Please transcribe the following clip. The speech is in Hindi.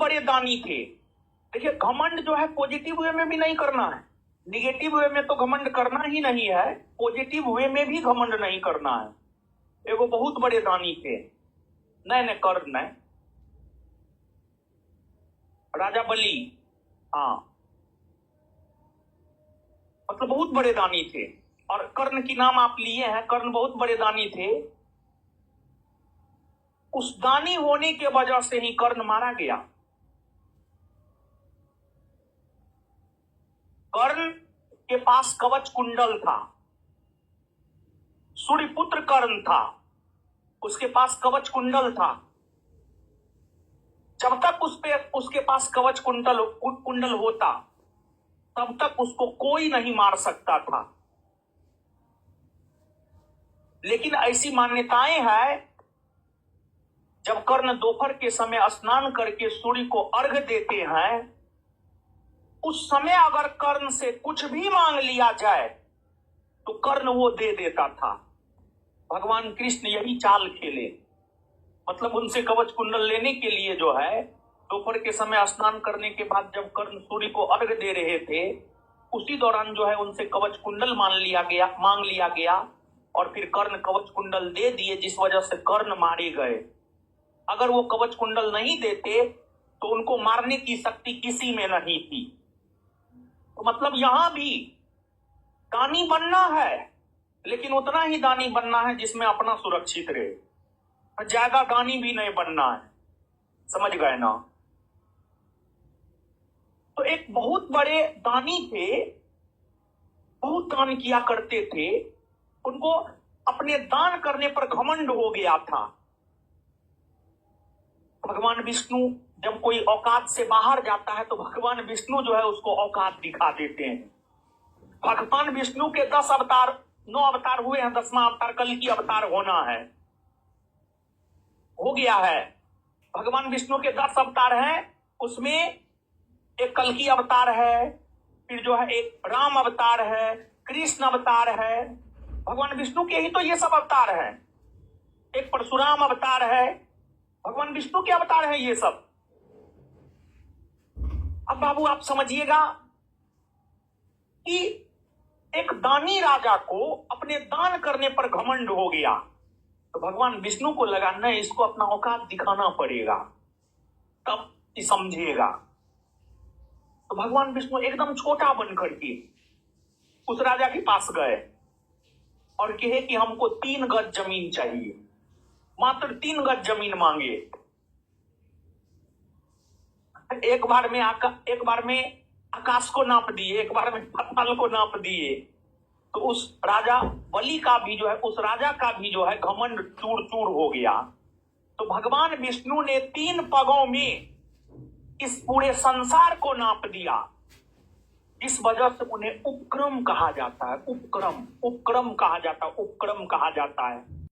बड़े दानी थे। देखिए, घमंड जो है पॉजिटिव वे में भी नहीं करना है, निगेटिव वे में तो घमंड करना ही नहीं है, पॉजिटिव वे में भी घमंड नहीं करना है। एगो बहुत बड़े दानी थे, नए कर्ण है, राजा बलि। हाँ, मतलब बहुत बड़े दानी थे। और कर्ण की नाम आप लिए हैं, कर्ण बहुत बड़े दानी थे। उस दानी होने के वजह से ही कर्ण मारा गया। कर्ण के पास कवच कुंडल था, सूर्यपुत्र कर्ण था, उसके पास कवच कुंडल था। जब तक उसके पास कवच कुंडल होता, तब तक उसको कोई नहीं मार सकता था। लेकिन ऐसी मान्यताएं हैं, जब कर्ण दोपहर के समय स्नान करके सूर्य को अर्घ देते हैं, उस समय अगर कर्ण से कुछ भी मांग लिया जाए तो कर्ण वो दे देता था। भगवान कृष्ण यही चाल खेले, मतलब उनसे कवच कुंडल लेने के लिए जो है, दोपहर के समय स्नान करने के बाद जब कर्ण सूर्य को अर्घ दे रहे थे, उसी दौरान जो है उनसे कवच कुंडल मांग लिया गया और फिर कर्ण कवच कुंडल दे दिए, जिस वजह से कर्ण मारे गए। अगर वो कवच कुंडल नहीं देते तो उनको मारने की शक्ति किसी में नहीं थी। तो मतलब यहां भी दानी बनना है, लेकिन उतना ही दानी बनना है जिसमें अपना सुरक्षित रहे, ज्यादा दानी भी नहीं बनना है। समझ गए ना? तो एक बहुत बड़े दानी थे, बहुत दान किया करते थे, उनको अपने दान करने पर घमंड हो गया था। भगवान विष्णु जब कोई औकात से बाहर जाता है तो भगवान विष्णु जो है उसको औकात दिखा देते हैं। भगवान विष्णु के 10 अवतार, 9 अवतार हुए हैं, 10वां अवतार कल की अवतार होना है, हो गया है। भगवान विष्णु के 10 अवतार हैं, उसमें एक कल की अवतार है, फिर जो है एक राम अवतार है, कृष्ण अवतार है। भगवान विष्णु के ही तो ये सब अवतार हैं। एक परशुराम अवतार है, भगवान विष्णु के अवतार हैं ये सब। अब बाबू आप समझिएगा कि एक दानी राजा को अपने दान करने पर घमंड हो गया, तो भगवान विष्णु को लगा नहीं, इसको अपना औकात दिखाना पड़ेगा, तब समझेगा। तो भगवान विष्णु एकदम छोटा बन करके उस राजा के पास गए और कहे कि हमको 3 गज जमीन चाहिए, मात्र 3 गज जमीन मांगे। एक बार में आकाश को नाप दिए, एक बार में पाताल को नाप दिए। तो उस राजा का भी जो है घमंड चूर चूर हो गया। तो भगवान विष्णु ने 3 पगों में इस पूरे संसार को नाप दिया, इस वजह से उन्हें उपक्रम कहा जाता है। उपक्रम कहा जाता है।